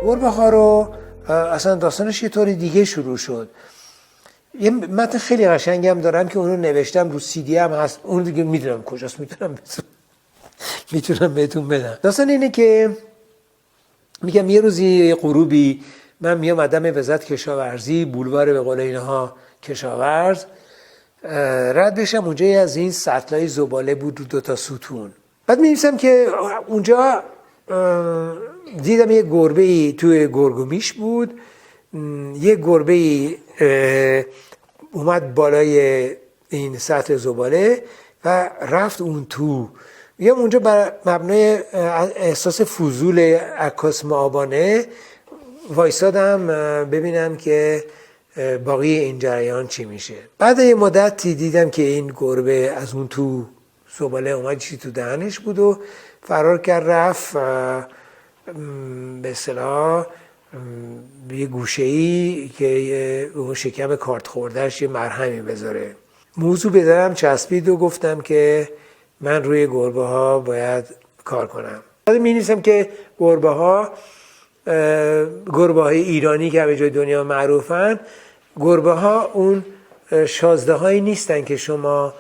گربه ها رو اصلا داستانش یه طور دیگه شروع شد. یه متن خیلی قشنگی هم دارم که اونو نوشتم، رو سی دی هم هست، اون دیگه میدونم کجاست، میتونم بهتون بدم. داستان اینه که میگم یه روزی غروبی من میامدم وزارت کشاورزی، بولوار به قول اینها کشاورز، رد بشم، اونجا از این سطلای زباله بود رو 2 تا ستون. بعد می‌نویسم که اونجا دیدم یه گربه‌ای توی گرگومیش بود، یه گربه‌ای اومد بالای این سطل زباله و رفت اون تو. میگم اونجا بر مبنای احساس فضول عکاس آبانه وایسادم ببینم که باقی این جریان چی میشه. بعد یه مدتی دیدم که این گربه از اون تو زباله اومد، چی تو دهنش بود و فرار کرد، رفت به اصطلاح یه گوشه‌ای که اون شکم کارت خوردهش یه مرهمی بذاره. موضوع بدارم چسبید و گفتم که من روی گربه ها باید کار کنم. بعد می‌نویسم که گربه های ایرانی که به جای دنیا معروفن، گربه ها اون شازده هایی نیستن که شما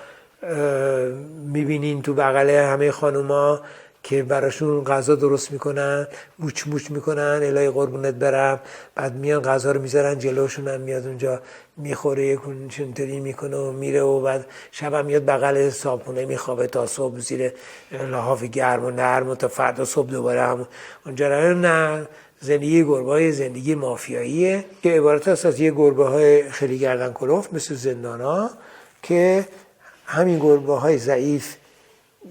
میبینین تو بغل همه خانوما که براشون غذا درست میکنن، موچ موچ میکنن، الهی قربونت برم، بعد میان غذا رو میذارن جلوشون، هم میاد اونجا میخوره، یکونشون تری میکنه و میره و بعد شب میاد بغل صابخونه میخوابه تا صبح زیر لحاف گرم و نرم و تا فردا صبح دوباره هم اونجا. نه، زندگی گربه های زندگی مافیاییه که عبارت است از یه گربه های خیلی گردن کلفت مثل زندانا که همین گربه های ضعیف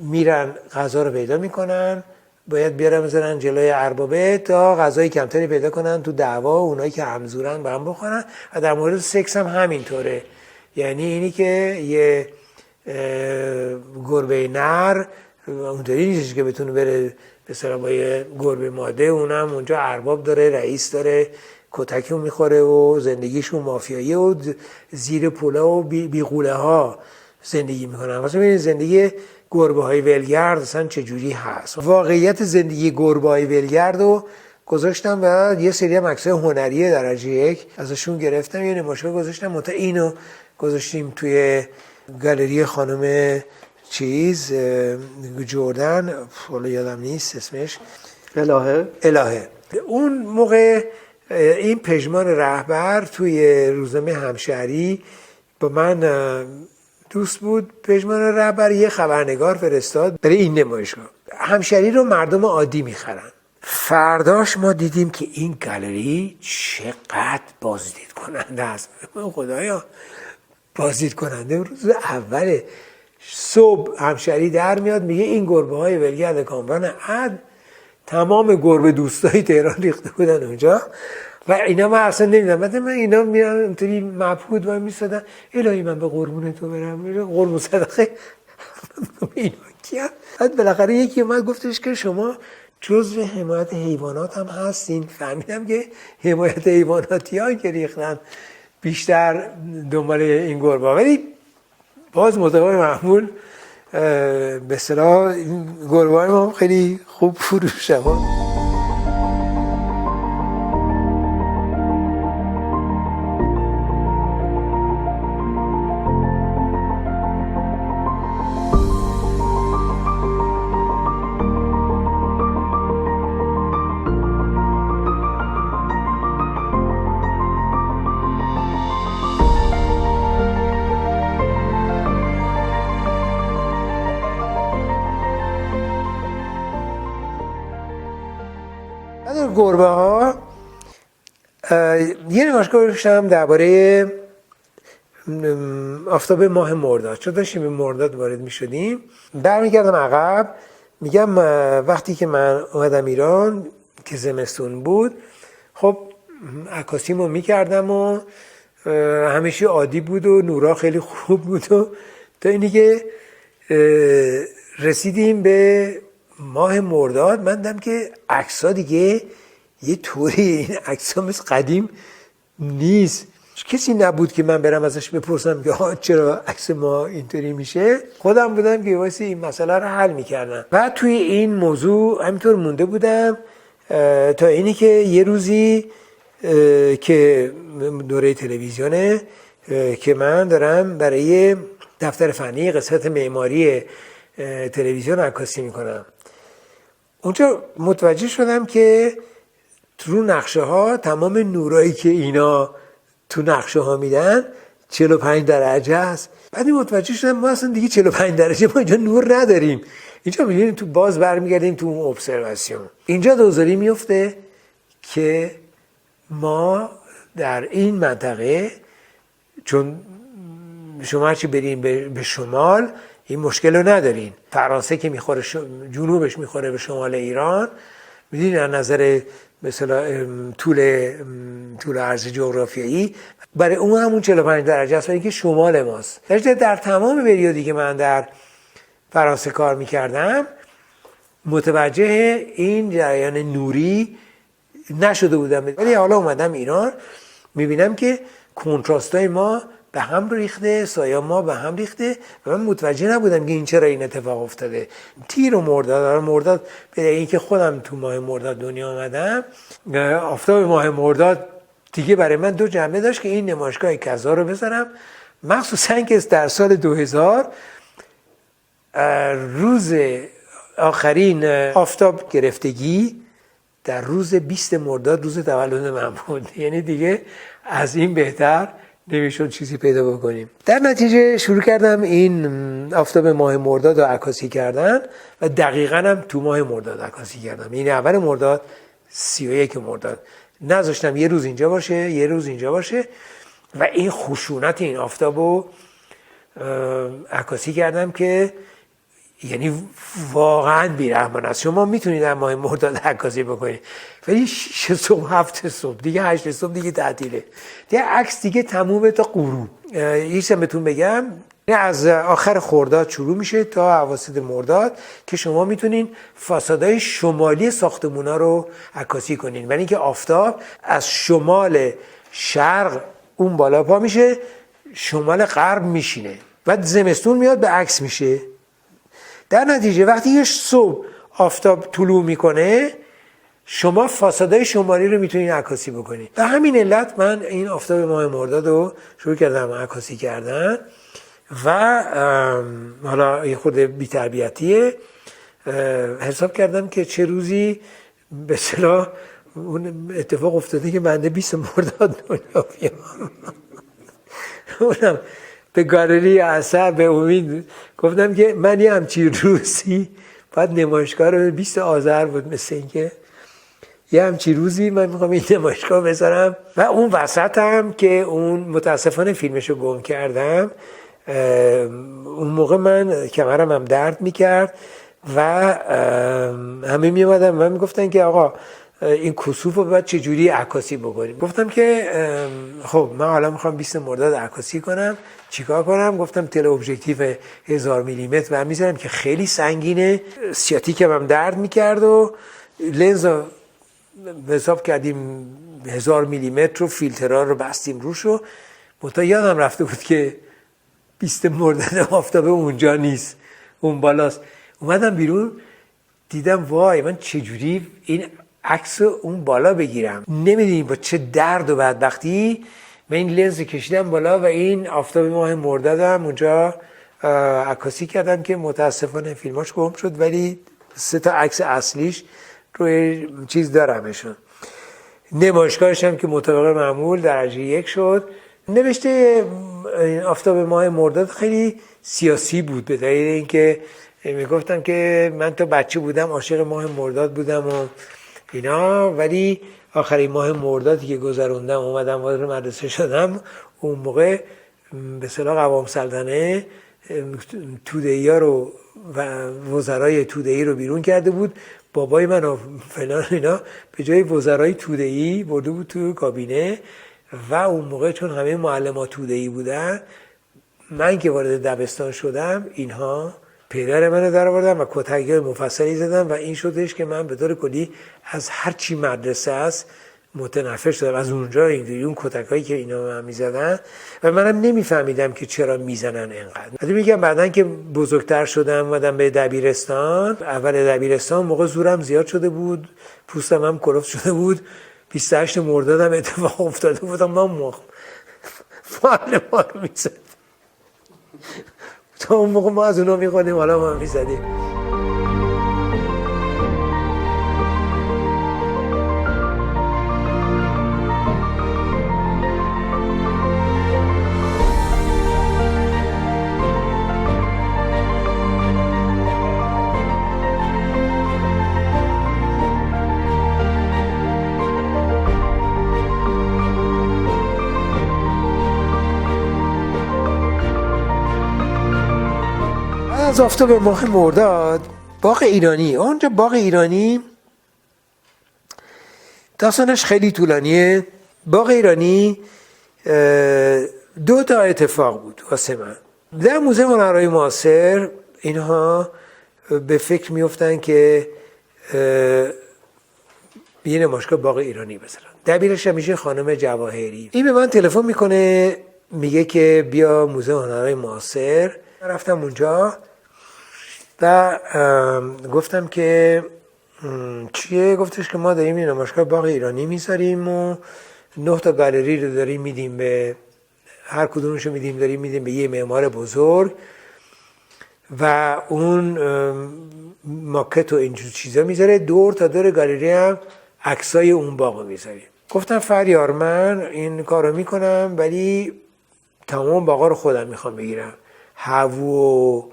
میرن غذا رو پیدا میکنن، باید بیارن بذارن جلوی اربابه تا غذای کمتری پیدا کنن تو دعوا و اونایی که همزورن با هم بخورن. و در مورد سکس هم همینطوره، یعنی اینی که یه گربه نر اونطوری نیستش که بتونه بره مثلا با یه گربه ماده، اونم اونجا ارباب داره، رئیس داره، کتکو میخوره و زندگیشون مافیاییه و زیر پله و بیغوله ها زندگی میکنن. واسه ببینید زندگی گربه های ولگرد اصلا چجوری هست. واقعیت زندگی گربه های ولگرد رو گذاشتم و یه سری هم عکسای هنری درجه 1 ازشون گرفتم، یه نمایشگاه گذاشتم. متا اینو گذاشتیم توی گالری خانم جردن، حالا یادم نیست اسمش، الهه. اون موقع این پژمان رهبر توی روزنامه همشهری با من دوست بود. پژمان رهبر یه خبرنگار فرستاد برای این نمایشگاه. همشهری رو مردم عادی میخرن. فرداش ما دیدیم که این گالری چقدر بازدید کننده است. خدایا بازدید کننده. روز اول صبح همشهری در میاد میگه این گربه های ولگرد کامران عد تمام گربه دوستای تهران ریخته بودن اونجا و اینا من اصلا نمیدونم. بعد من اینا میرن اونطوری مبهوت و میستادن، الهی من به قربون تو برم، قربون صدقه اینا کیا. بعد بالاخره یکی اومد گفتش که شما جزء حمایت حیوانات هم هستین. فهمیدم که حمایت حیواناتی ها که ریختن بیشتر دنبال این گربه، ولی باز مطابق معمول به اصطلاح گربه های ما خیلی خوب فروشه. بعد گربه ها یه نمایشگاه داشتم درباره آفتاب ماه مرداد. چون داشتیم به مرداد وارد می شدیم، برمیگردم عقب، میگم وقتی که من اومدم ایران که زمستون بود، خب عکاسیمو میکردم و همیشه عادی بود و نورا خیلی خوب بود و تا اینی که رسیدیم به ماه مرداد، من دیدم که عکس‌ها دیگه یه طوری، این عکس‌ها مثل قدیم نیست. کسی نبود که من برم ازش بپرسم که چرا عکس ما اینطوری میشه. خودم بودم که واسه این مسئله رو حل میکردم و توی این موضوع همینطور مونده بودم تا اینی که یه روزی که دوره تلویزیونه که من دارم برای دفتر فنی قسمت معماری تلویزیون عکاسی میکنم، اونجا متوجه شدم که تو نقشه ها تمام نورایی که اینا تو نقشه ها میدن 45 درجه است. بعد متوجه شدم ما اصلا دیگه 45 درجه ما اینجا نور نداریم. اینجا میبینیم تو باز برمیگردیم تو اون ابزرواسیون. اینجا دوزاری میفته که ما در این منطقه، چون شما هرچی بریم به شمال این مشکل رو ندارین، فرانسه که میخوره جنوبش میخوره به شمال ایران، میدونین از نظر مثلا طول عرض جغرافیایی برای اون همون 45 درجه است، ولی که شمال ماست. در تمام پریودی که من در فرانسه کار میکردم متوجه این جریان نوری نشده بودم، ولی حالا اومدم ایران میبینم که کنتراستای ما به هم ریخته، سایه ما به هم ریخته و من متوجه نبودم که این چرا این اتفاق افتاده. تیر و مرداد به اینکه خودم تو ماه مرداد دنیا آمدم، آفتاب ماه مرداد دیگه برای من دو جنبه داشت که این نمایشگاه کذا رو بذارم، مخصوصا که در سال 2000 روز آخرین آفتاب گرفتگی در روز 20 مرداد روز تولد من بود. یعنی دیگه از این بهتر نمیشد چیزی پیدا بکنیم. در نتیجه شروع کردم این آفتاب ماه مرداد رو عکاسی کردن و دقیقاً هم تو ماه مرداد عکاسی کردم. این اول مرداد 31 مرداد نذاشتم یه روز اینجا باشه یه روز اینجا باشه و این خشونت این آفتاب رو عکاسی کردم که یعنی واقعا بی‌رحمانه است. شما میتونید در ماه مرداد عکاسی بکنید ولی 6 صبح 7 صبح دیگه 8 صبح دیگه تعطیله، دیگه عکس دیگه تمومه تا غروب. یه چیزی بهتون بگم، از آخر خرداد شروع میشه تا اواسط مرداد که شما میتونین فاسادهای شمالی ساختمونا رو عکاسی کنین، ولی اینکه آفتاب از شمال شرق اون بالا پا میشه شمال غرب میشینه، بعد زمستون میاد به عکس میشه. در نتیجه وقتی یه صبح آفتاب طلوع میکنه شما فاسادهای شمالی رو میتونید عکاسی بکنید. به همین علت من این آفتاب ماه مرداد رو شروع کردم عکاسی کردن و حالا یه خورده بی‌تربیتیه، حساب کردم که چه روزی به اصطلاح اون اتفاق افتاده که بنده 20 مرداد دنیا بیام. اونم به گالری اثر به امید گفتم که من یه همچین روزی بعد نمایشگاه رو 20 آذر بود، مثل اینکه یه همچین روزی من میخوام این نمایشگاه بذارم و اون وسط هم که اون متاسفانه فیلمشو گم کردم، اون موقع من کمرم هم درد میکرد و همه میومدن و میگفتن که آقا این کسوف رو باید چجوری عکاسی بکنیم. گفتم که خب من حالا میخوام 20 مرداد عکاسی کنم، چیکار کنم؟ گفتم تله ابژکتیو 1000 میلیمتر و میذارم که خیلی سنگینه، سیاتیکم هم درد میکرد و لنز رو حساب کردیم 1000 میلیمتر رو فیلترها رو بستیم روش و منتها یادم رفته بود که 20 مرداد آفتاب اونجا نیست، اون بالاست. اومدم بیرون دیدم وای من چجوری این عکس اون بالا بگیرم، نمیدونی با چه درد و بدبختی من این لنز کشیدم بالا و این آفتاب ماه مردادم اونجا عکاسی کردم که متاسفانه فیلماش گم شد ولی 3 تا عکس اصلیش روی چیز دارمشون. نمایشگاهش هم که مطابق معمول درجه 1 شد. نوشته آفتاب ماه مرداد خیلی سیاسی بود به دلیل اینکه میگفتم که من تا بچه بودم عاشق ماه مرداد بودم و اینا. ولی آخرین ماه مردادی که گذروندم اومدم وارد مدرسه شدم، اون موقع به اصطلاح قوام سلطنه توده‌ای ها رو و وزرای توده‌ای رو بیرون کرده بود. بابای من و فلان اینا به جای وزرای توده‌ای برده بود تو کابینه و اون موقع چون همه معلم‌ها توده‌ای بودن، من که وارد دبستان شدم اینها پدر منو در آوردن و کتک‌های مفصلی زدن و این شدش که من به طور کلی از هر چی مدرسه است متنفر شدم. از اونجا اینجوری اون کتک‌هایی که اینا من می‌زدن و منم نمی‌فهمیدم که چرا میزنن اینقدر. بعد میگم بعدن که بزرگتر شدم اومدم به دبیرستان، اول دبیرستان موقع زورم زیاد شده بود، پوستم هم کلفت شده بود. 28 مردادم اتفاق افتاده بود ما معلم‌ها رو می‌زدیم. تا اون موقع ما از اونا می‌خوردیم، حالا ما می‌زدیم. از آفتاب ماه مرداد باغ ایرانی، اونجا باغ ایرانی داستانش خیلی طولانیه. باغ ایرانی 2 تا اتفاق بود واسه من. در موزه هنرهای معاصر اینها به فکر میفتن که یه نمایشگاه باغ ایرانی بذارن. دبیرش میشه خانم جواهری. این به من تلفن میکنه میگه که بیا موزه هنرهای معاصر. رفتم اونجا و گفتم که چیه؟ گفتش که ما داریم این نمایشگاه باغ ایرانی میذاریم و 9 تا گالری رو داریم میدیم، به هر کدومشو میدیم به یه معمار بزرگ و اون ماکت و اینجور چیزا میذاره. دور تا دور گالری هم عکسای اون باغو میذاریم. گفتم فریار من این کارو میکنم ولی تمام باغا رو خودم میخوام بگیرم، هوو و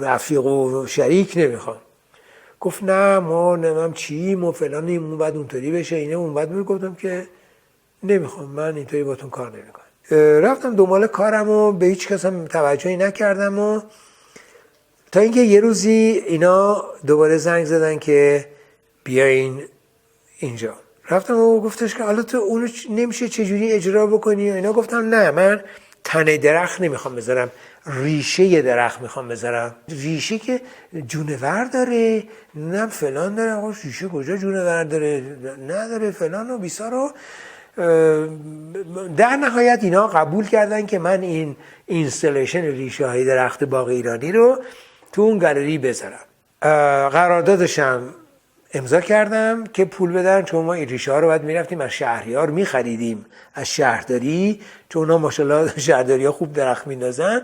رفیق و شریک نمیخوام. گفت نه ما نمیم چیم و فلانیم، اون بعد اونطوری بشه اینه اون بعد. گفتم که نمیخوام، من اینطوری باتون کار نمیکنم. رفتم دنبال کارم و به هیچ کس هم توجهی نکردم و تا اینکه یه روزی اینا دوباره زنگ زدن که بیاین اینجا. رفتم و گفتش که حالا تو اونو نمیشه چجوری اجرا بکنی؟ اینا گفتم نه من تنه درخت نمیخوام بذارم، ریشه درخت میخوام بذارم. ریشه که جونور داره نه فلان داره. آقا ریشه کجا جونور داره؟ نداره فلان و بیسار رو. در نهایت اینا قبول کردن که من این اینستالیشن ریشه های درخت باغ ایرانی رو تو اون گالری بذارم. قراردادشم امضا کردم که پول بدن، چون ما این ریشه ها رو باید میرفتیم از شهریار میخریدیم، از شهرداری، چون اونا ماشاءالله شهرداری ها خوب درخت میندازن،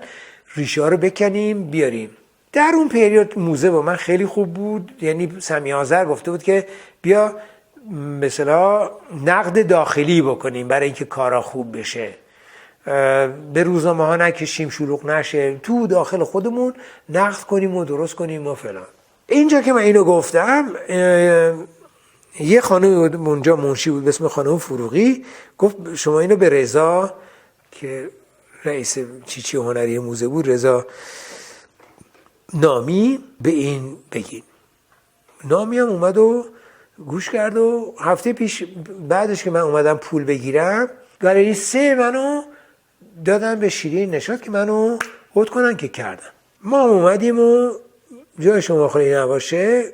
ریشه ها رو بکنیم بیاریم. در اون پریود موزه با من خیلی خوب بود. یعنی سمیع آذر گفته بود که بیا مثلا نقد داخلی بکنیم برای اینکه کارا خوب بشه، به روزنامه ها نکشیم شلوغ نشه، تو داخل خودمون نقد کنیم و درست کنیم و فلان. اینجا که من اینو گفتم یه خانم اونجا منشی بود به اسم خانم فروغی گفت شما اینو به رضا که رئیس چیچی هنری موزه بود، رضا نامی، به این بگین. نامی هم اومد و گوش کرد و هفته پیش بعدش که من اومدم پول بگیرم گالری 3 منو دادن به شیرین نشاط که منو عود کنن که کردم. ما اومدیم و جای شما خالی نباشه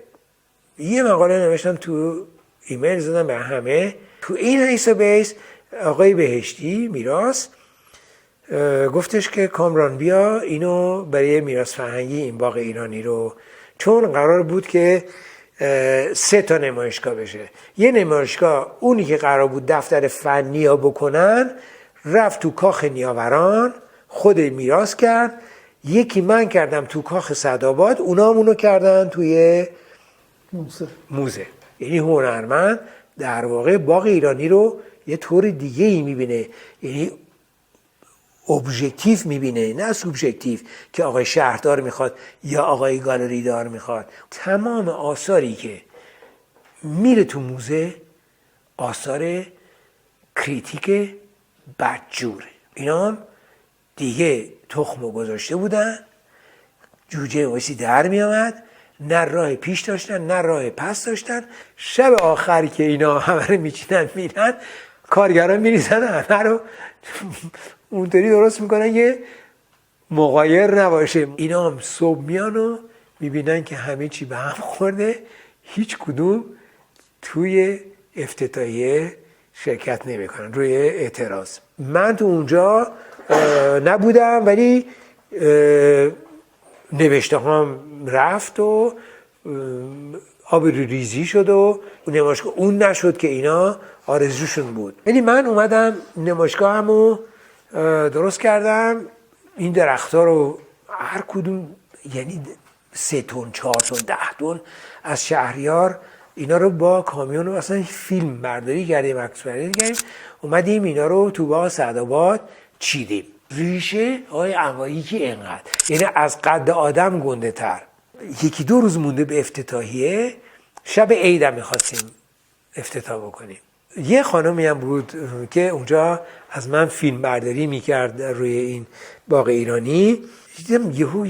یه مقاله نوشتم تو ایمیل زدم به همه. تو این حیث و بیس آقای بهشتی میراث گفتش که کامران بیا اینو برای میراث فرهنگی این باغ ایرانی رو، چون قرار بود که 3 تا نمایشگاه بشه. یه نمایشگاه اونی که قرار بود دفتر فنی ها بکنن رفت تو کاخ نیاوران خود میراث کرد، یکی من کردم تو کاخ سعدآباد، اونا همونو کردن توی موزه. یعنی هنرمند در واقع باغ ایرانی رو یه طور دیگه ای میبینه، یعنی ابژکتیو میبینه نه سوبژکتیو که آقای شهردار میخواد یا آقای گالری دار میخواد. تمام آثاری که میره تو موزه آثار کریتیک بدجوره. اینا هم دیگه تخمو گذاشته بودن، جوجه وایسی در می آمد، نه راه پیش داشتن نه راه پس داشتن. شب آخری که اینا همه رو میچینن میرن، کارگران میریزن همه رو اونطوری درست میکنن که مغایر نباشه. اینا هم صبح میان و میبینن که همه چی به هم خورده، هیچ کدوم توی افتتاحیه شرکت نمیکنن روی اعتراض. من تو اونجا نبودم، ولی نوشته هم رفت و آبروریزی شد و نمایشگاه اون نشد که اینا آرزوشون بود. یعنی من اومدم نمایشگاهمو درست کردم، این درخت‌ها رو هر کدوم یعنی 3 تن 4 تن 10 تن از شهریار اینا رو با کامیون اصلا فیلم برداری کردیم، عکس برداری کردیم، اومدیم اینا رو تو باغ سعدآباد چیدیم. ریشه های انواعی که اینقدر، یعنی از قد آدم گنده تر. 1-2 روز مونده به افتتاحیه، شب عیدم میخواستیم افتتاح بکنیم. یه خانمی هم بود که اونجا از من فیلم برداری میکرد روی این باغ ایرانی. دیدم یهو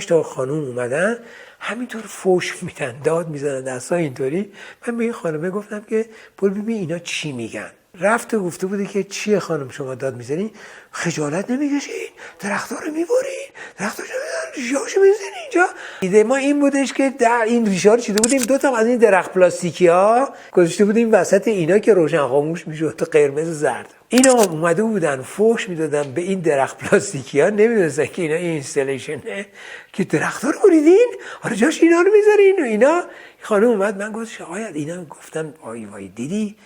7-8 تا خانم اومدن همینطور فوش میدن، داد میزنن، دستا اینطوری. من به این خانمه گفتم که برو ببین اینا چی میگن. رفت و گفته بوده که چیه خانم شما داد میزنین؟ خجالت نمیکشین؟ درخت‌ها رو میبرین؟ درخت‌ها رو ریشه‌هاشو میزنین اینجا؟ ایده ما این بودش که در این ریشه‌ها رو چیده بودیم 2 تا از این درخت پلاستیکی‌ها گذاشته بودیم وسط اینا که روشن خاموش میشد تا قرمز و زرد. اینا اومده بودن فوش میدادن به این درخت پلاستیکی‌ها، نمیدونستن که اینا اینستالیشنه که درخت‌ها رو بریدین، حالا جاش اینا رو میذارین و اینا. خانم اومد من گفت شاید اینا، گفتم آی وای دیدی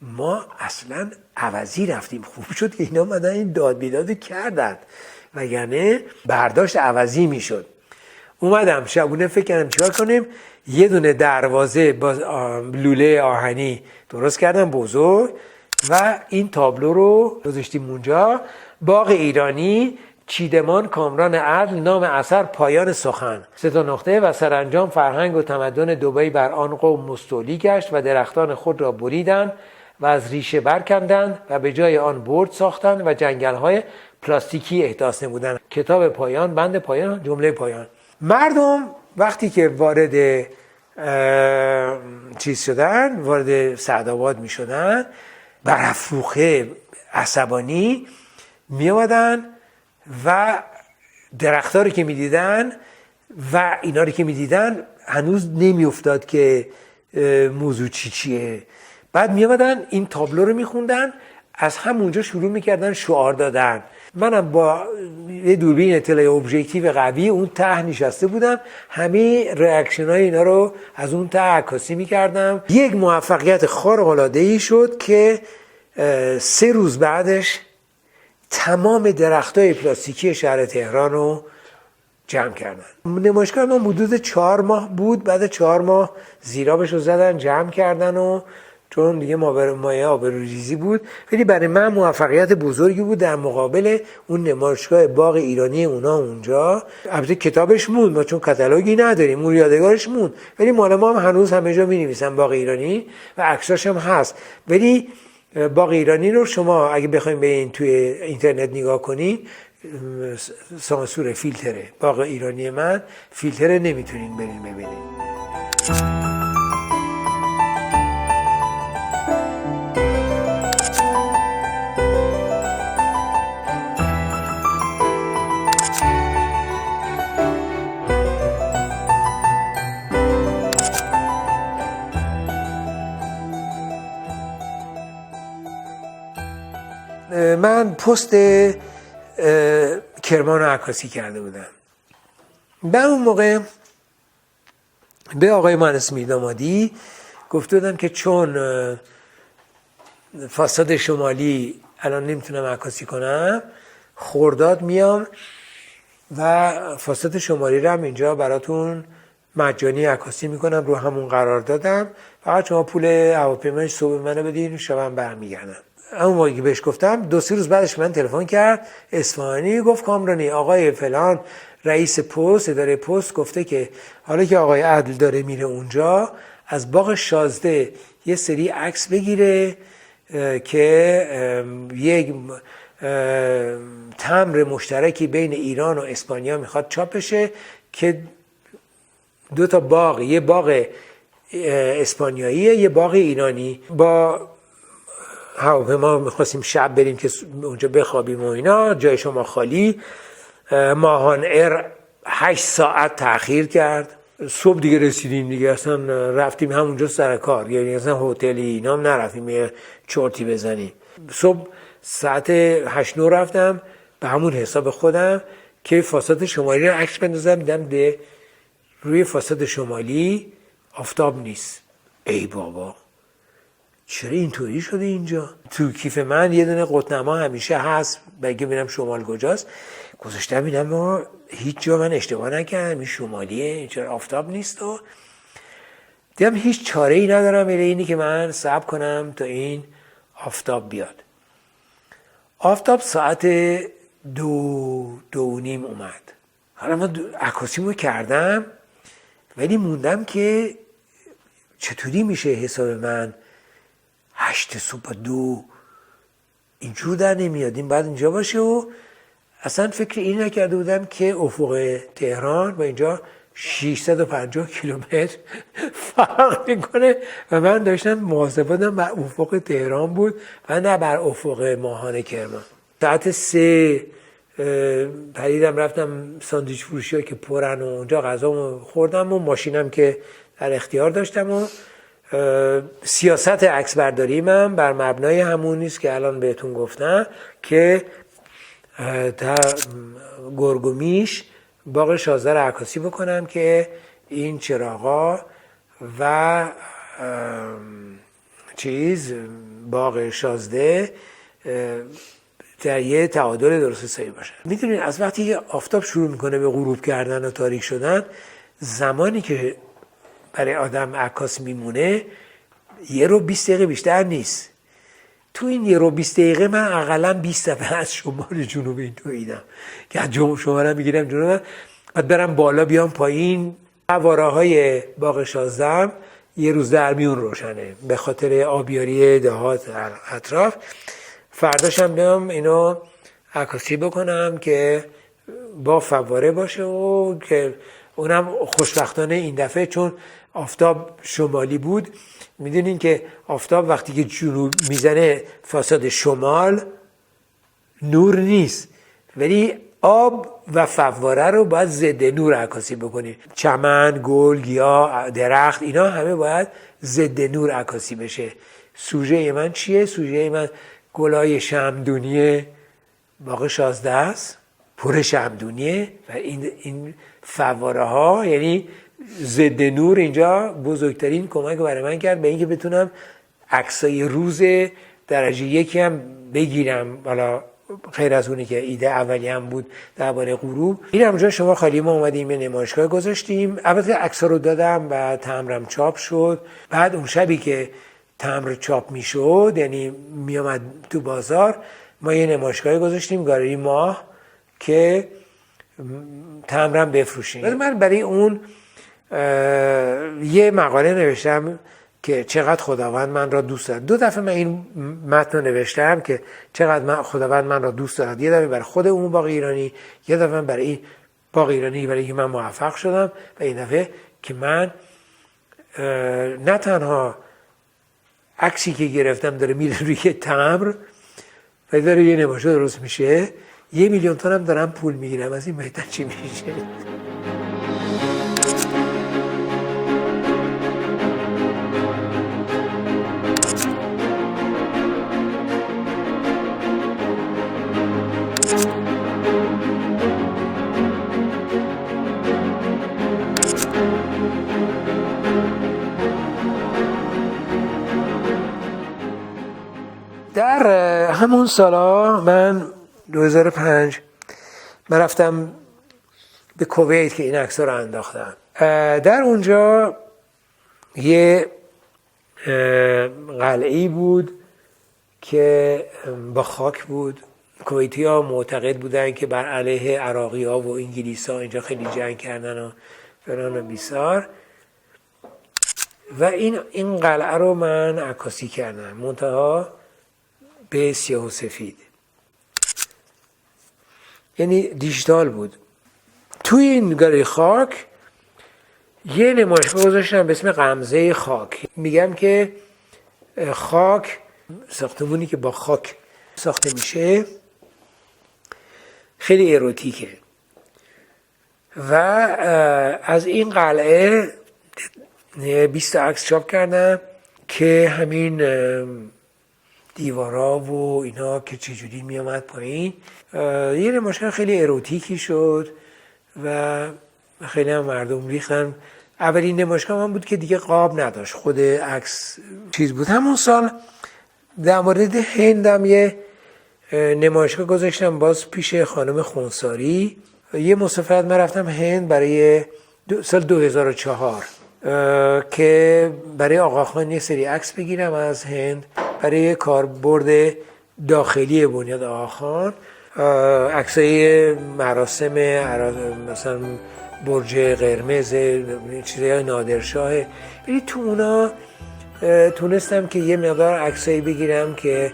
ما اصلا عوضی رفتیم، خوب شد که اینا اومدن این داد بیداد کردن وگرنه برداشت عوضی میشد. اومدم شبونه فکر کردم چیکار کنیم، یه دونه دروازه با لوله آهنی درست کردم بزرگ و این تابلو رو گذاشتیم اونجا. باغ ایرانی، چیدمان کامران عدل، نام اثر پایان سخن، 3 تا نقطه و سرانجام فرهنگ و تمدن دبی بر آن قوم مستولی گشت و درختان خود را بریدند و از ریشه برکندند و به جای آن برد ساختند و جنگل‌های پلاستیکی احداث نمودند. کتاب پایان، بند پایان، جمله پایان. مردم وقتی که وارد چیز شدن، وارد سعدآباد می شدن، برافروخته عصبانی می آمدن و درخت‌ها رو که می دیدن و اینا رو که می دیدن هنوز نمی افتاد که موضوع چیه. بعد می آمدن این تابلو رو می خوندن، از همونجا شروع می کردن شعار دادن. منم با یه دوربین اطلاع ابژکتیو قوی اون ته نشسته بودم، همه ریاکشن های اینا رو از اون ته عکاسی می کردم. یک موفقیت خارق العاده ای شد که 3 روز بعدش تمام درختای پلاستیکی شهر تهران رو جمع کردن. نمایشگاه ما حدود 4 ماه بود، بعد 4 ماه زیرابش رو زدن جمع کردن و چون دیگه مایه آبروریزی بود، ولی برای من موفقیت بزرگی بود در مقابل اون نمایشگاه باغ ایرانی اونا اونجا. البته کتابش موند، ما چون کاتالوگی نداریم، اون یادگارش موند، ولی مال ما هم هنوز همه جا می‌نویسن باغ ایرانی و عکساش هم هست. ولی باغ ایرانی رو شما اگه بخواید به این توی اینترنت نگاه کنید، سانسور فیلتره. باغ ایرانی من فیلتره، نمیتونین برین ببینید. من پست کرمان رو عکاسی کرده بودم. به اون موقع به آقای مهندس میردامادی گفته بودم که چون فاساد شمالی الان نمیتونم عکاسی کنم، خرداد میام و فاساد شمالی رو هم اینجا براتون مجانی عکاسی میکنم، رو همون قرار دادم، فقط شما پول هواپیمای صبح منو بدین، شبم برمیگردم. اون موقعی که بهش گفتم 2-3 روز بعدش من تلفن کرد اصفهانی، گفت کامرانی آقای فلان رئیس پست اداره پست گفته که حالا که آقای عدل داره میره اونجا، از باغ شازده یه سری عکس بگیره که یک تمبر مشترکی بین ایران و اسپانیا میخواد چاپ بشه که دو تا باغ، یه باغ اسپانیاییه یه باغ ایرانی. با هواپیما میخواستیم شب بریم که اونجا بخوابیم و اینا، جای شما خالی. ماهان ایر 8 ساعت تأخیر کرد. صبح دیگه رسیدیم دیگه، اصلا رفتیم همونجا سر کار، یعنی اصلا هتلی اینا هم نرفتیم یه چرتی بزنیم. صبح ساعت 8-9 رفتم به همون حساب خودم که فاصد شمالی رو عکس بندازم، دیدم روی فاصد شمالی آفتاب نیست. ای بابا چرا اینطوری شده اینجا؟ تو کیف من یه دونه قطب‌نما همیشه هست بگه ببینم شمال کجاست، گذاشتم اینم ما هیچ جا من اشتباه نکردم، این شمالیه، این چرا آفتاب نیست؟ و دیدم هیچ چاره ای ندارم الا اینی که من صبر کنم تا این آفتاب بیاد. آفتاب ساعت 2:30 اومد. حالا من عکاسیمو کردم ولی موندم که چطوری میشه حساب من 8 صبح 2 اینجور در نمیاد، این باید اینجا باشه. و اصلا فکر این نکرده بودم که افق تهران با اینجا 650 کیلومتر فرق میکنه و من داشتم محاسباتم بر افق تهران بود و نه بر افق ماهان کرمان. ساعت 3 پریدم رفتم ساندویچ فروشی ها که پرن و اونجا غذا خوردم و ماشینم که در اختیار داشتم. و سیاست عکس برداری من بر مبنای همون نیست که الان بهتون گفتم که تا گرگومیش باغ شازده رو عکاسی بکنم که این چراغا و باغ شازده در یه تعادل درست حسابی باشه. میدونین از وقتی که آفتاب شروع میکنه به غروب کردن و تاریک شدن، زمانی که برای آدم عکاس میمونه 1:20 بیشتر نیست. تو این 1:20 من اقلا 20 دفعه از شمال جنوب این دویدم که از شمالم میگیرم جنوب، بعد برم بالا بیام پایین. فواره های باغ شازده یه روز در میون روشنه به خاطر آبیاری دهات اطراف. فرداشم بیام اینو عکاسی بکنم که با فواره باشه و که اونم خوشبختانه این دفعه چون آفتاب شمالی بود. میدونین که آفتاب وقتی که جنوب میزنه فاصد شمال نور نیست، ولی آب و فواره رو باید ضد نور عکاسی بکنی. چمن، گل، گیاه، درخت اینا همه باید ضد نور عکاسی بشه. سوژه من چیه؟ سوژه من گلای شمعدونی باغ شازده است، پر شمعدونیه و این فواره ها یعنی ضد نور اینجا بزرگترین کمک برای من کرد به اینکه بتونم عکسای روز درجه 1 هم بگیرم. حالا غیر از اونی که ایده اولی هم بود درباره غروب. این همونجا شما خالی ما اومدیم یه نمایشگاه گذاشتیم. البته عکس‌ها رو دادم و تمبرم چاپ شد. بعد اون شبی که تمبر چاپ میشد یعنی میامد تو بازار، ما یه نمایشگاه گذاشتیم گالری ماه که تمبرم بفروشیم. من برای اون یه مقاله نوشتم که چقدر خداوند من را دوست دارد. 2 دفعه من این متن رو نوشتم که چقدر خداوند من را دوست دارد. یه دفعه برای خود اون باغ ایرانی، یه دفعه برای این باغ ایرانی برای که من موفق شدم و این دفعه که من نه تنها عکسی که گرفتم داره میره روی تمبر و داره یه نمایشگاه درست میشه، 1 میلیون تومان هم دارم پول میگیرم. از این بهتر چی میشه؟ در همون سالا من 2005 من رفتم به کویت که این عکس‌ها رو انداختم. در اونجا یه قلعه‌ای بود که با خاک بود. کویتی‌ها معتقد بودن که بر علیه عراقی‌ها و انگلیس‌ها اینجا خیلی جنگ کردن و فلان و بیسار. و این قلعه رو من عکاسی کردم، منتها به سیاه و سفید، یعنی دیجیتال بود. توی این گالری خاک یه نمایشگاه گذاشتم به اسم غمزه خاک. میگم که خاک، ساختمونی که با خاک ساخته میشه، خیلی اروتیکه و از این قلعه 20 عکس چاپ کردم که همین دیوارا و اینا که چجوری میامد پایین. یه نمایشگاه خیلی اروتیکی شد و خیلی هم مردم ریختن. اولین نمایشگاه من بود که دیگه قاب نداشت، خود عکس چیز بود. همون سال در مورد هندم یه نمایشگاه گذاشتم باز پیش خانم خونساری. یه مسافرت من رفتم هند برای سال 2004 که برای آقاخان یه سری عکس بگیرم از هند برای کاربرد داخلی بنیاد آقاخان، عکسای مراسم مثلا برج قرمز، چیزای نادرشاه. یعنی تو اونا تونستم که یه مقدار عکسایی بگیرم که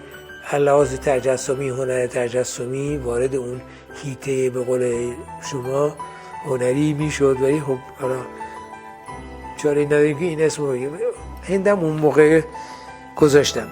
لحاظ تجسمی، هنر تجسمی وارد اون هیته به قول شما هنری میشد. ولی خب حالا چاره نداریم که این اسم رو هندم اون موقع گذاشتم.